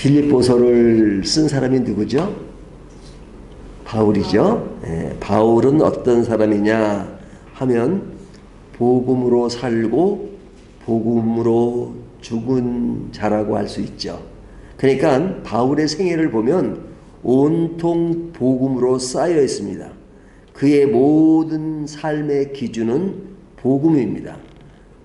빌립보서를 쓴 사람이 누구죠? 바울이죠. 바울은 어떤 사람이냐 하면 복음으로 살고 복음으로 죽은 자라고 할 수 있죠. 그러니까 바울의 생애를 보면 온통 복음으로 쌓여 있습니다. 그의 모든 삶의 기준은 복음입니다.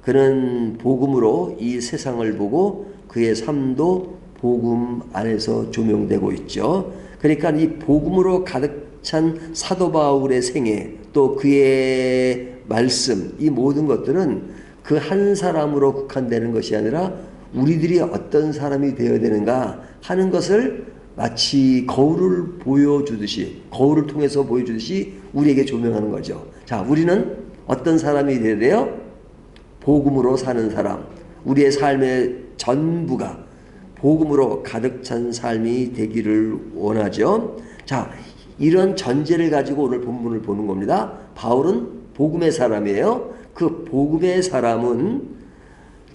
그는 복음으로 이 세상을 보고 그의 삶도 복음 안에서 조명되고 있죠. 그러니까 이 복음으로 가득 찬 사도 바울의 생애, 또 그의 말씀, 이 모든 것들은 그 한 사람으로 국한되는 것이 아니라 우리들이 어떤 사람이 되어야 되는가 하는 것을 마치 거울을 보여주듯이, 거울을 통해서 보여주듯이 우리에게 조명하는 거죠. 자, 우리는 어떤 사람이 되어야 돼요? 복음으로 사는 사람. 우리의 삶의 전부가 복음으로 가득 찬 삶이 되기를 원하죠. 자, 이런 전제를 가지고 오늘 본문을 보는 겁니다. 바울은 복음의 사람이에요. 그 복음의 사람은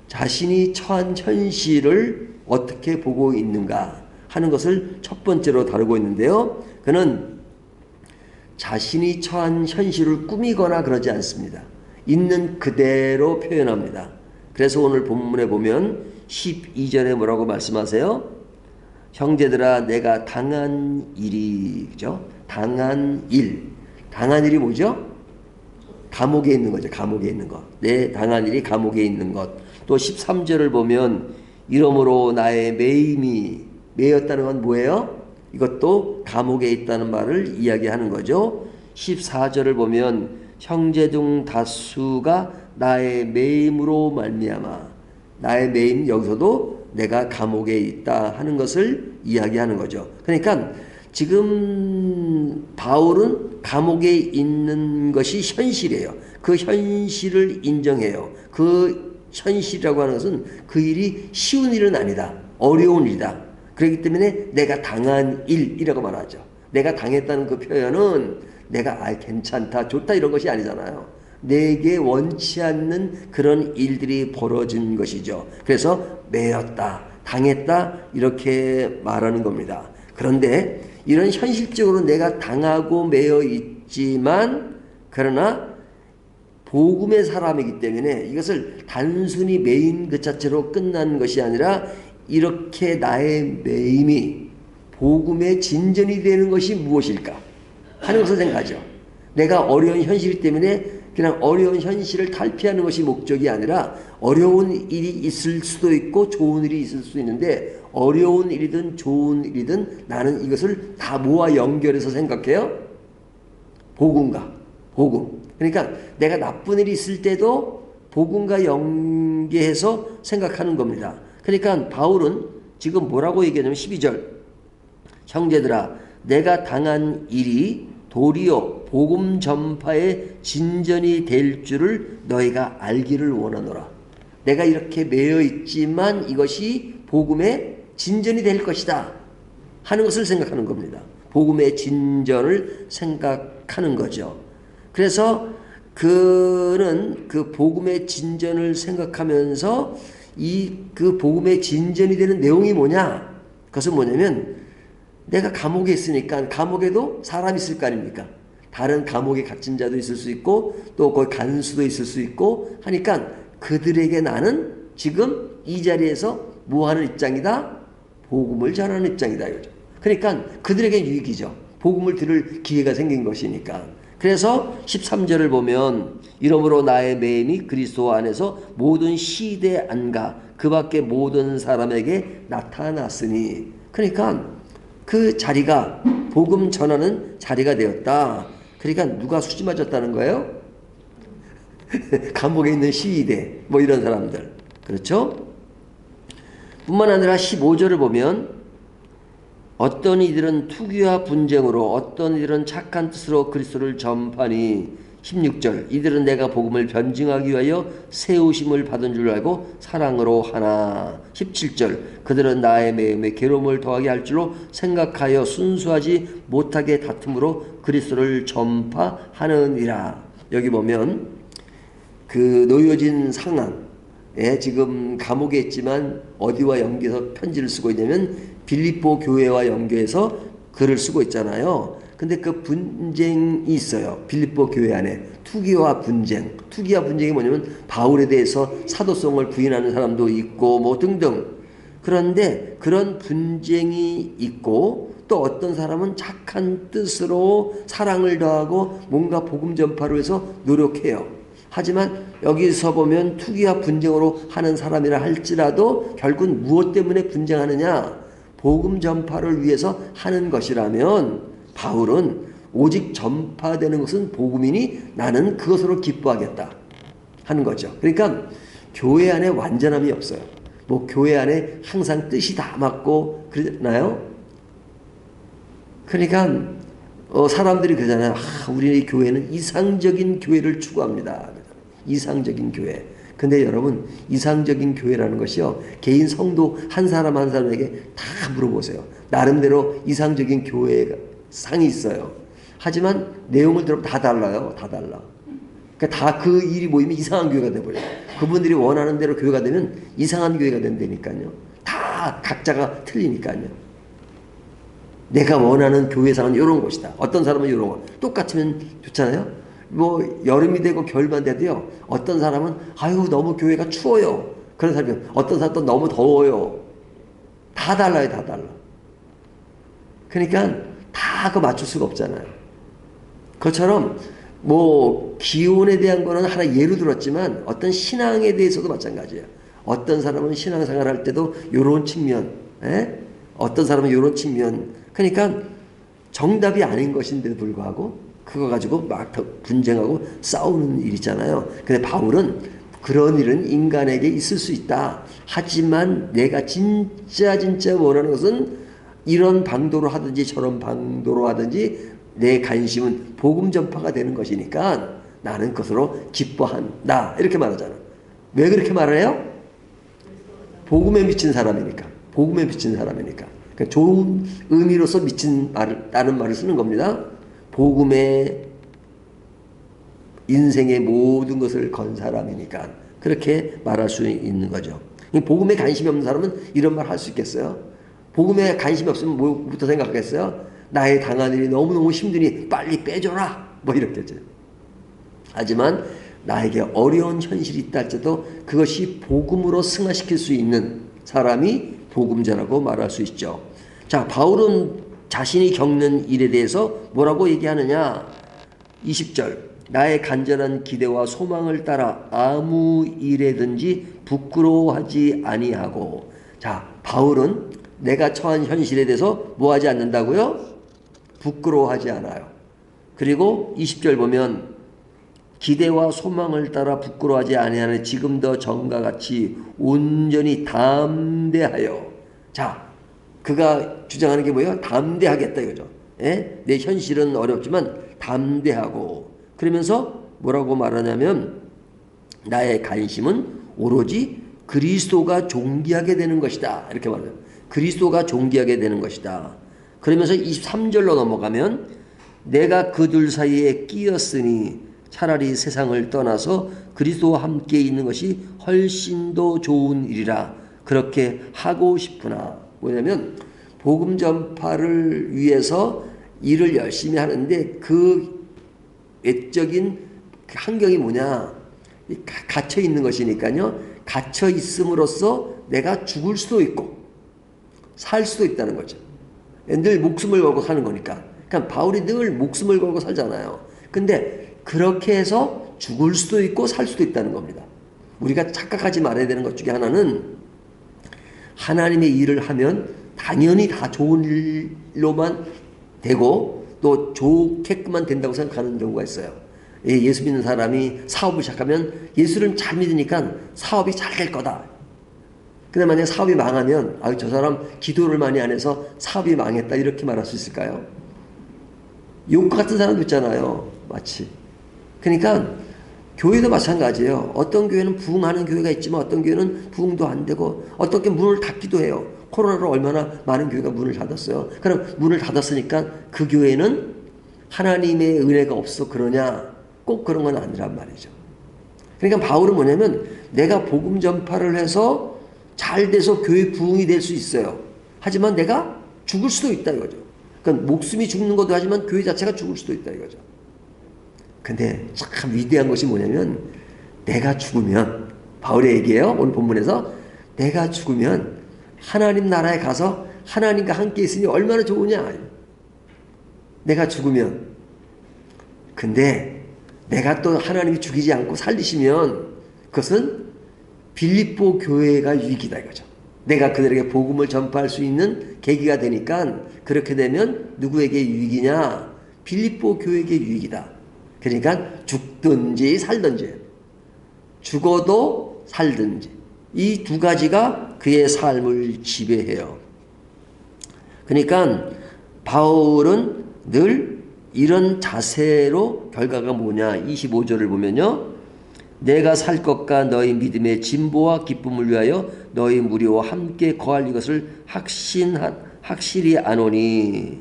자신이 처한 현실을 어떻게 보고 있는가 하는 것을 첫 번째로 다루고 있는데요. 그는 자신이 처한 현실을 꾸미거나 그러지 않습니다. 있는 그대로 표현합니다. 그래서 오늘 본문에 보면 12절에 뭐라고 말씀하세요? 형제들아 내가 당한 일이, 그죠? 당한 일이 뭐죠? 감옥에 있는 거죠. 감옥에 있는 것. 내 당한 일이 감옥에 있는 것. 또 13절을 보면 이러므로 나의 매임이, 매였다는 건 뭐예요? 이것도 감옥에 있다는 말을 이야기하는 거죠. 14절을 보면 형제 중 다수가 나의 매임으로 말미암아, 나의 매임, 여기서도 내가 감옥에 있다 하는 것을 이야기하는 거죠. 그러니까 지금 바울은 감옥에 있는 것이 현실이에요. 그 현실을 인정해요. 그 현실이라고 하는 것은 그 일이 쉬운 일은 아니다. 어려운 일이다. 그렇기 때문에 내가 당한 일이라고 말하죠. 내가 당했다는 그 표현은 내가 괜찮다, 좋다 이런 것이 아니잖아요. 내게 원치 않는 그런 일들이 벌어진 것이죠. 그래서 매였다, 당했다 이렇게 말하는 겁니다. 그런데 이런 현실적으로 내가 당하고 매여 있지만 그러나 복음의 사람이기 때문에 이것을 단순히 매인 그 자체로 끝난 것이 아니라 이렇게 나의 매임이 복음의 진전이 되는 것이 무엇일까 하는 것을 생각하죠. 내가 어려운 현실 때문에 그냥 어려운 현실을 탈피하는 것이 목적이 아니라 어려운 일이 있을 수도 있고 좋은 일이 있을 수 있는데 어려운 일이든 좋은 일이든 나는 이것을 다 모아 연결해서 생각해요. 복음과 복음. 그러니까 내가 나쁜 일이 있을 때도 복음과 연계해서 생각하는 겁니다. 그러니까 바울은 지금 뭐라고 얘기하냐면 12절 형제들아 내가 당한 일이 도리어 복음 전파의 진전이 될 줄을 너희가 알기를 원하노라. 내가 이렇게 매여 있지만 이것이 복음의 진전이 될 것이다 하는 것을 생각하는 겁니다. 복음의 진전을 생각하는 거죠. 그래서 그는 그 복음의 진전을 생각하면서 그 복음의 진전이 되는 내용이 뭐냐? 그것은 뭐냐면 내가 감옥에 있으니까 감옥에도 사람이 있을 거 아닙니까? 다른 감옥에 갇힌 자도 있을 수 있고 또 거기 간수도 있을 수 있고 하니까 그들에게 나는 지금 이 자리에서 뭐 하는 입장이다? 복음을 전하는 입장이다. 이거죠. 그러니까 그들에게 유익이죠. 복음을 들을 기회가 생긴 것이니까. 그래서 13절을 보면 이러므로 나의 매임이 그리스도 안에서 모든 시대 안가 그 밖에 모든 사람에게 나타났으니 그러니까 그 자리가 복음 전하는 자리가 되었다. 그러니까 누가 수지 맞았다는 거예요? 감옥에 있는 시위대 뭐 이런 사람들. 그렇죠? 뿐만 아니라 15절을 보면 어떤 이들은 투기와 분쟁으로 어떤 이들은 착한 뜻으로 그리스도를 전파니 16절 이들은 내가 복음을 변증하기 위하여 세우심을 받은 줄 알고 사랑으로 하나 17절 그들은 나의 매임에 괴로움을 더하게 할 줄로 생각하여 순수하지 못하게 다툼으로 그리스도를 전파하느니라. 여기 보면 그 놓여진 상황 예, 지금 감옥에 있지만 어디와 연계해서 편지를 쓰고 있냐면 빌립보 교회와 연계해서 글을 쓰고 있잖아요. 근데 그 분쟁이 있어요. 빌립보 교회 안에 투기와 분쟁. 투기와 분쟁이 뭐냐면 바울에 대해서 사도성을 부인하는 사람도 있고 뭐 등등. 그런데 그런 분쟁이 있고 또 어떤 사람은 착한 뜻으로 사랑을 더하고 뭔가 복음 전파를 위해서 노력해요. 하지만 여기서 보면 투기와 분쟁으로 하는 사람이라 할지라도 결국은 무엇 때문에 분쟁하느냐? 복음 전파를 위해서 하는 것이라면 바울은 오직 전파되는 것은 복음이니 나는 그것으로 기뻐하겠다 하는 거죠. 그러니까 교회 안에 완전함이 없어요. 뭐 교회 안에 항상 뜻이 다 맞고 그러나요? 그러니까 사람들이 그러잖아요. 우리 교회는 이상적인 교회를 추구합니다. 이상적인 교회. 근데 여러분 이상적인 교회라는 것이요. 개인 성도 한 사람 한 사람에게 다 물어보세요. 나름대로 이상적인 교회 상이 있어요. 하지만 내용을 들으면 다 달라요. 다 달라. 그러니까 다 그 일이 모이면 이상한 교회가 돼버려요. 그분들이 원하는 대로 교회가 되면 이상한 교회가 된다니까요. 다 각자가 틀리니까요. 내가 원하는 교회상은 이런 곳이다. 어떤 사람은 이런 거. 똑같으면 좋잖아요. 뭐 여름이 되고 겨울만 돼도요. 어떤 사람은 아유 너무 교회가 추워요. 그런 사람이 어떤 사람은 또 너무 더워요. 다 달라요. 다 달라. 그러니까 다 그 맞출 수가 없잖아요. 그것처럼 뭐 기혼에 대한 거는 하나 예로 들었지만 어떤 신앙에 대해서도 마찬가지예요. 어떤 사람은 신앙생활 할 때도 이런 측면, 어떤 사람은 이런 측면. 그러니까 정답이 아닌 것인데도 불구하고 그거 가지고 막 분쟁하고 싸우는 일 있잖아요. 근데 바울은 그런 일은 인간에게 있을 수 있다. 하지만 내가 진짜 원하는 것은 이런 방도로 하든지 저런 방도로 하든지 내 관심은 복음 전파가 되는 것이니까 나는 그것으로 기뻐한다. 이렇게 말하잖아. 왜 그렇게 말해요? 복음에 미친 사람이니까. 복음에 미친 사람이니까. 그러니까 좋은 의미로서 미친다는 말을 쓰는 겁니다. 복음에 인생의 모든 것을 건 사람이니까 그렇게 말할 수 있는 거죠. 복음에 관심이 없는 사람은 이런 말 할 수 있겠어요? 복음에 관심이 없으면 뭐부터 생각하겠어요? 나의 당한 일이 너무너무 힘드니 빨리 빼줘라 뭐 이렇겠죠. 하지만 나에게 어려운 현실이 있다 할지라도 그것이 복음으로 승화시킬 수 있는 사람이 복음자라고 말할 수 있죠. 자, 바울은 자신이 겪는 일에 대해서 뭐라고 얘기하느냐? 20절 나의 간절한 기대와 소망을 따라 아무 일에든지 부끄러워하지 아니하고. 자, 바울은 내가 처한 현실에 대해서 뭐하지 않는다고요? 부끄러워하지 않아요. 그리고 20절 보면 기대와 소망을 따라 부끄러워하지 아니하는 지금도 전과 같이 온전히 담대하여. 자, 그가 주장하는 게 뭐예요? 담대하겠다 이거죠. 예? 내 현실은 어렵지만 담대하고. 그러면서 뭐라고 말하냐면 나의 관심은 오로지 그리스도가 존귀하게 되는 것이다. 이렇게 말해요. 그리스도가 존귀하게 되는 것이다. 그러면서 23절로 넘어가면 내가 그둘 사이에 끼었으니 차라리 세상을 떠나서 그리스도와 함께 있는 것이 훨씬 더 좋은 일이라 그렇게 하고 싶으나. 뭐냐면 복음 전파를 위해서 일을 열심히 하는데 그 외적인 환경이 뭐냐? 갇혀 있는 것이니까요. 갇혀 있음으로써 내가 죽을 수도 있고 살 수도 있다는 거죠. 늘 목숨을 걸고 사는 거니까. 그러니까 바울이 늘 목숨을 걸고 살잖아요. 근데 그렇게 해서 죽을 수도 있고 살 수도 있다는 겁니다. 우리가 착각하지 말아야 되는 것 중에 하나는 하나님의 일을 하면 당연히 다 좋은 일로만 되고 또 좋게만 된다고 생각하는 경우가 있어요. 예수 믿는 사람이 사업을 시작하면 예수를 잘 믿으니까 사업이 잘 될 거다. 근데 만약 사업이 망하면 저 사람 기도를 많이 안 해서 사업이 망했다 이렇게 말할 수 있을까요? 욥 같은 사람도 있잖아요. 마치. 그러니까 교회도 마찬가지예요. 어떤 교회는 부흥하는 교회가 있지만 어떤 교회는 부흥도 안 되고 어떤 게 문을 닫기도 해요. 코로나로 얼마나 많은 교회가 문을 닫았어요. 그럼 문을 닫았으니까 그 교회는 하나님의 은혜가 없어 그러냐? 꼭 그런 건 아니란 말이죠. 그러니까 바울은 뭐냐면 내가 복음 전파를 해서 잘 돼서 교회 부흥이 될 수 있어요. 하지만 내가 죽을 수도 있다 이거죠. 그러니까 목숨이 죽는 것도 하지만 교회 자체가 죽을 수도 있다 이거죠. 근데 참 위대한 것이 뭐냐면 내가 죽으면, 바울의 얘기예요. 오늘 본문에서 내가 죽으면 하나님 나라에 가서 하나님과 함께 있으니 얼마나 좋으냐. 내가 죽으면. 근데 내가 또 하나님이 죽이지 않고 살리시면 그것은 빌립보 교회가 유익이다 이거죠. 내가 그들에게 복음을 전파할 수 있는 계기가 되니까 그렇게 되면 누구에게 유익이냐? 빌립보 교회에게 유익이다. 그러니까 죽든지 살든지, 죽어도 살든지, 이 두 가지가 그의 삶을 지배해요. 그러니까 바울은 늘 이런 자세로, 결과가 뭐냐? 25절을 보면요, 내가 살 것과 너희 믿음의 진보와 기쁨을 위하여 너희 무리와 함께 거할 이것을 확실히 아노니.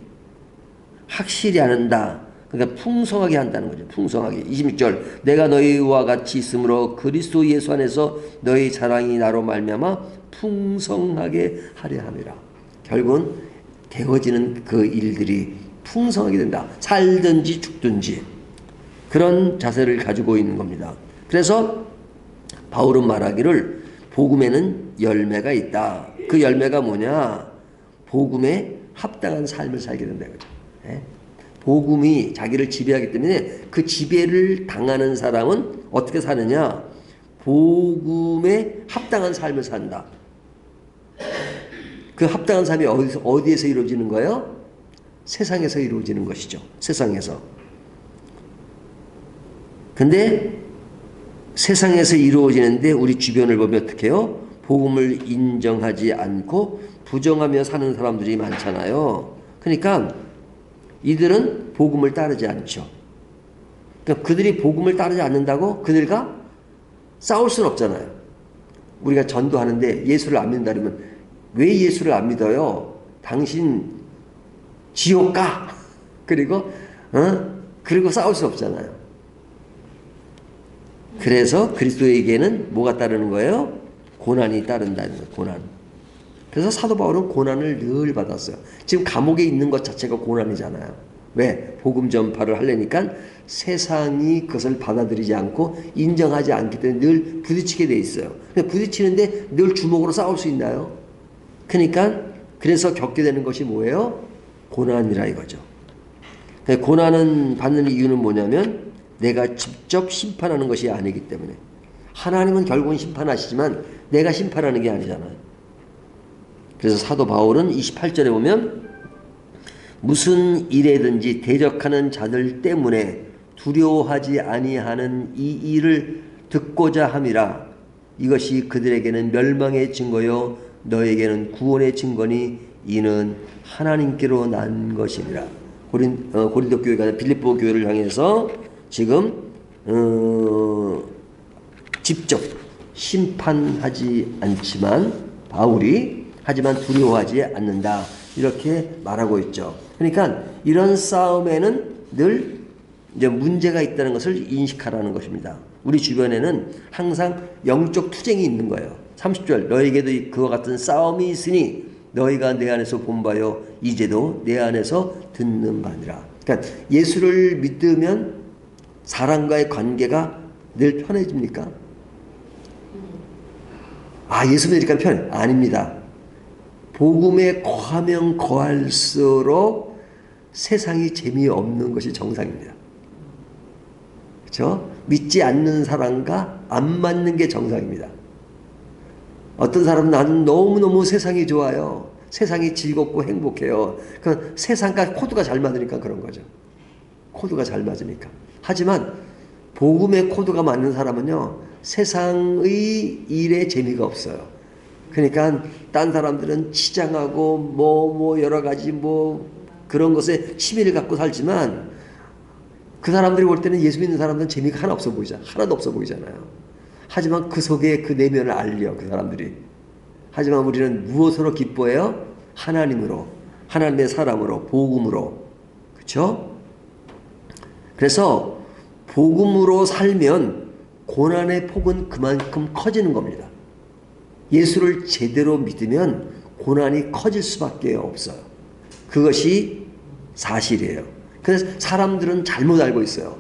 확실히 아는다. 그러니까 풍성하게 한다는 거죠. 풍성하게. 26절, 내가 너희와 같이 있으므로 그리스도 예수 안에서 너희 자랑이 나로 말미암아 풍성하게 하려 함이라. 결국은 되어지는 그 일들이 풍성하게 된다. 살든지 죽든지 그런 자세를 가지고 있는 겁니다. 그래서 바울은 말하기를 복음에는 열매가 있다. 그 열매가 뭐냐? 복음에 합당한 삶을 살게 된다 이거죠. 복음이 자기를 지배하기 때문에 그 지배를 당하는 사람은 어떻게 사느냐? 복음에 합당한 삶을 산다. 그 합당한 삶이 어디에서 이루어지는 거예요? 세상에서 이루어지는 것이죠. 세상에서. 근데 세상에서 이루어지는데 우리 주변을 보면 어떻게 해요? 복음을 인정하지 않고 부정하며 사는 사람들이 많잖아요. 그러니까 이들은 복음을 따르지 않죠. 그러니까 그들이 복음을 따르지 않는다고 그들과 싸울 수는 없잖아요. 우리가 전도하는데 예수를 안 믿는다 그러면 왜 예수를 안 믿어요? 당신 지옥 가! 그리고 싸울 수 없잖아요. 그래서 그리스도에게는 뭐가 따르는 거예요? 고난이 따른다는 거예요. 고난. 그래서 사도 바울은 고난을 늘 받았어요. 지금 감옥에 있는 것 자체가 고난이잖아요. 왜? 복음 전파를 하려니까 세상이 그것을 받아들이지 않고 인정하지 않기 때문에 늘 부딪히게 돼 있어요. 부딪히는데 늘 주먹으로 싸울 수 있나요? 그러니까 그래서 겪게 되는 것이 뭐예요? 고난이라 이거죠. 고난은 받는 이유는 뭐냐면 내가 직접 심판하는 것이 아니기 때문에. 하나님은 결국은 심판하시지만 내가 심판하는 게 아니잖아요. 그래서 사도 바울은 28절에 보면 무슨 일에든지 대적하는 자들 때문에 두려워하지 아니하는 이 일을 듣고자 함이라. 이것이 그들에게는 멸망의 증거요 너에게는 구원의 증거니 이는 하나님께로 난 것이니라. 고린도 교회가 빌립보 교회를 향해서 지금 직접 심판하지 않지만 바울이 하지만 두려워하지 않는다 이렇게 말하고 있죠. 그러니까 이런 싸움에는 늘 이제 문제가 있다는 것을 인식하라는 것입니다. 우리 주변에는 항상 영적 투쟁이 있는 거예요. 30절, 너에게도 그와 같은 싸움이 있으니 너희가 내 안에서 본 바요 이제도 내 안에서 듣는 바니라. 그러니까 예수를 믿으면 사람과의 관계가 늘 편해집니까? 예수 믿으니까 편해. 아닙니다. 복음에 거하면 거할수록 세상이 재미없는 것이 정상입니다. 그렇죠? 믿지 않는 사람과 안 맞는 게 정상입니다. 어떤 사람은 나는 너무너무 세상이 좋아요. 세상이 즐겁고 행복해요. 그 세상과 코드가 잘 맞으니까 그런 거죠. 코드가 잘 맞으니까. 하지만 복음의 코드가 맞는 사람은요, 세상의 일에 재미가 없어요. 그러니까 딴 사람들은 치장하고 여러 가지 그런 것에 취미를 갖고 살지만 그 사람들이 볼 때는 예수 믿는 사람들은 재미가 하나도 없어 보이잖아요. 하지만 그 속에 그 내면을 알려 그 사람들이. 하지만 우리는 무엇으로 기뻐해요? 하나님으로, 하나님의 사람으로, 복음으로. 그렇죠? 그래서 복음으로 살면 고난의 폭은 그만큼 커지는 겁니다. 예수를 제대로 믿으면 고난이 커질 수밖에 없어요. 그것이 사실이에요. 그래서 사람들은 잘못 알고 있어요.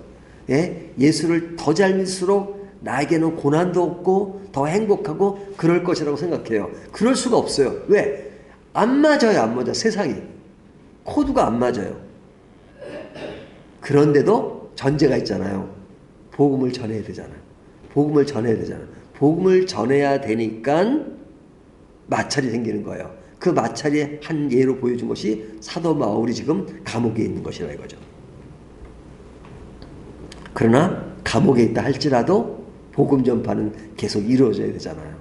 예? 예수를 더 잘 믿을수록 나에게는 고난도 없고 더 행복하고 그럴 것이라고 생각해요. 그럴 수가 없어요. 왜? 안 맞아요. 안 맞아. 세상이. 코드가 안 맞아요. 그런데도 전제가 있잖아요. 복음을 전해야 되잖아요. 복음을 전해야 되잖아요. 복음을 전해야 되니까 마찰이 생기는 거예요. 그 마찰의 한 예로 보여준 것이 사도 바울이 지금 감옥에 있는 것이라 이거죠. 그러나 감옥에 있다 할지라도 복음 전파는 계속 이루어져야 되잖아요.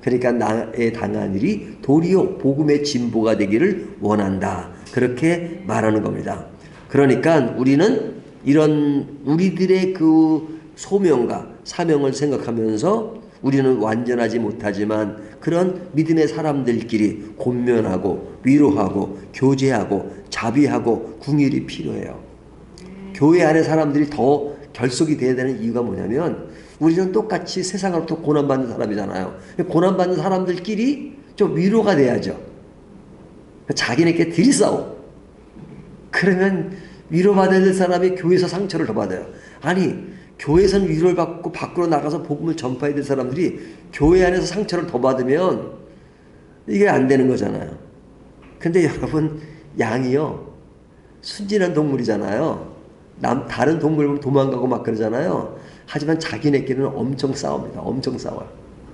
그러니까 나의 당한 일이 도리어 복음의 진보가 되기를 원한다. 그렇게 말하는 겁니다. 그러니까 우리는 이런 우리들의 그 소명과 사명을 생각하면서 우리는 완전하지 못하지만 그런 믿음의 사람들끼리 권면하고 위로하고 교제하고 자비하고 궁일이 필요해요. 교회 안에 사람들이 더 결속이 돼야 되는 이유가 뭐냐면 우리는 똑같이 세상으로부터 고난받는 사람이잖아요. 고난받는 사람들끼리 좀 위로가 돼야죠. 자기네끼리 들이싸워. 그러면 위로받아야 될 사람이 교회에서 상처를 더 받아요. 아니 교회에서는 위로를 받고 밖으로 나가서 복음을 전파해야 될 사람들이 교회 안에서 상처를 더 받으면 이게 안 되는 거잖아요. 근데 여러분 양이요 순진한 동물이잖아요. 다른 동물 보면 도망가고 막 그러잖아요. 하지만 자기네끼리는 엄청 싸웁니다. 엄청 싸워요.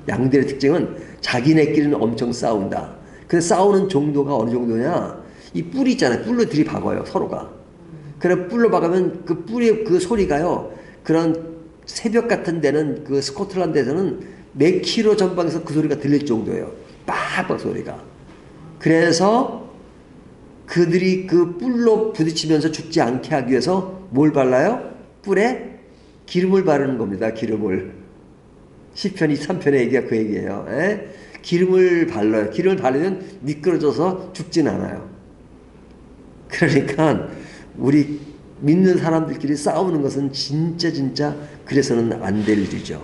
양들의 특징은 자기네끼리는 엄청 싸운다. 그래서 싸우는 정도가 어느 정도냐, 이 뿔이 있잖아요. 뿔로 들이박아요 서로가. 그래 뿔로 박으면 그 뿔의 그 소리가요, 그런 새벽 같은 데는 그 스코틀랜드에서는 몇 킬로 전방에서 그 소리가 들릴 정도예요. 빡빡 소리가. 그래서 그들이 그 뿔로 부딪히면서 죽지 않게 하기 위해서 뭘 발라요? 뿔에 기름을 바르는 겁니다. 기름을. 시편 23편의 얘기가 그 얘기예요. 에? 기름을 발라요. 기름을 바르면 미끄러져서 죽진 않아요. 그러니까 우리 믿는 사람들끼리 싸우는 것은 진짜 그래서는 안 될 일이죠.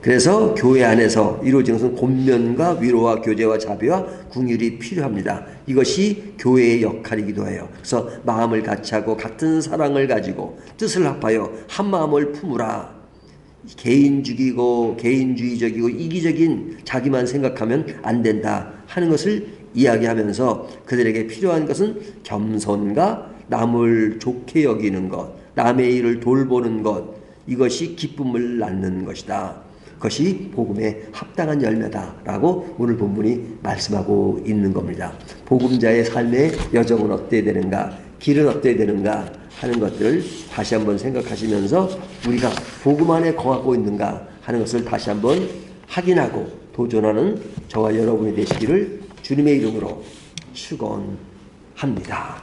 그래서 교회 안에서 이루어지는 것은 권면과 위로와 교제와 자비와 궁율이 필요합니다. 이것이 교회의 역할이기도 해요. 그래서 마음을 같이 하고 같은 사랑을 가지고 뜻을 합하여 한 마음을 품으라. 개인주의적이고 이기적인 자기만 생각하면 안 된다 하는 것을 이야기하면서 그들에게 필요한 것은 겸손과 남을 좋게 여기는 것, 남의 일을 돌보는 것, 이것이 기쁨을 낳는 것이다. 그것이 복음에 합당한 열매다라고 오늘 본문이 말씀하고 있는 겁니다. 복음자의 삶의 여정은 어때야 되는가, 길은 어때야 되는가 하는 것들을 다시 한번 생각하시면서 우리가 복음 안에 거하고 있는가 하는 것을 다시 한번 확인하고 도전하는 저와 여러분이 되시기를 주님의 이름으로 축원합니다.